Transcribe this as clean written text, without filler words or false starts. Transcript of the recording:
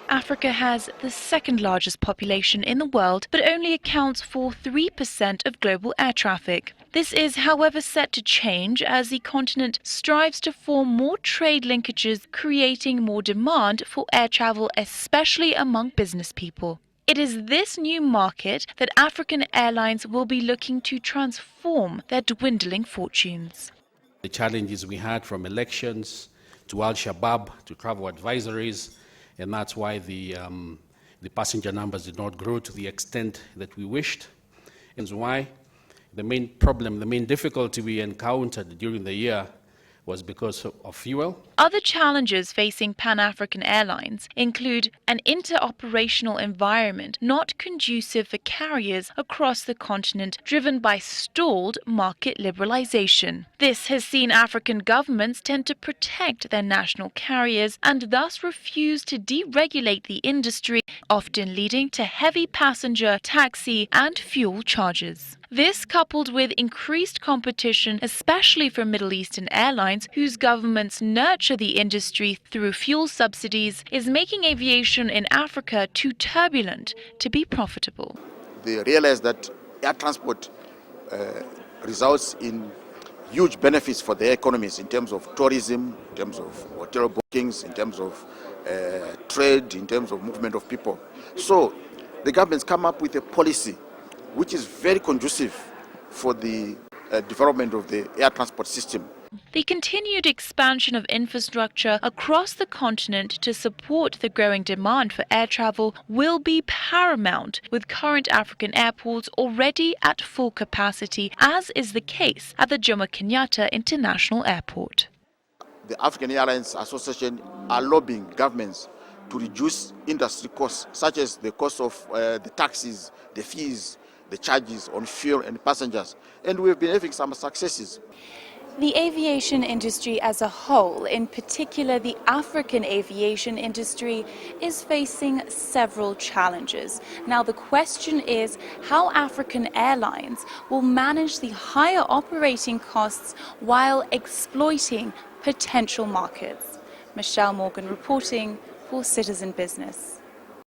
Africa has the second largest population in the world, but only accounts for 3% of global air traffic. This is, however, set to change as the continent strives to form more trade linkages, creating more demand for air travel, especially among business people. It is this new market that African airlines will be looking to transform their dwindling fortunes. The challenges we had from elections to Al-Shabaab to travel advisories, and that's why the passenger numbers did not grow to the extent that we wished. And why the main problem, the main difficulty we encountered during the year was because of fuel. Other challenges facing Pan-African Airlines include an interoperational environment not conducive for carriers across the continent, driven by stalled market liberalization. This has seen African governments tend to protect their national carriers and thus refuse to deregulate the industry, often leading to heavy passenger, taxi and fuel charges. This, coupled with increased competition, especially from Middle Eastern airlines, whose governments nurture the industry through fuel subsidies, is making aviation in Africa too turbulent to be profitable. They realize that air transport results in huge benefits for their economies in terms of tourism, in terms of hotel bookings, in terms of trade, in terms of movement of people. So the government's come up with a policy which is very conducive for the development of the air transport system. The continued expansion of infrastructure across the continent to support the growing demand for air travel will be paramount, with current African airports already at full capacity, as is the case at the Jomo Kenyatta International Airport. The African Airlines Association are lobbying governments to reduce industry costs, such as the cost of the taxes, the fees, the charges on fuel and passengers, and we've been having some successes. The aviation industry as a whole, in particular the African aviation industry, is facing several challenges. Now the question is how African airlines will manage the higher operating costs while exploiting potential markets. Michelle Morgan reporting for Citizen Business.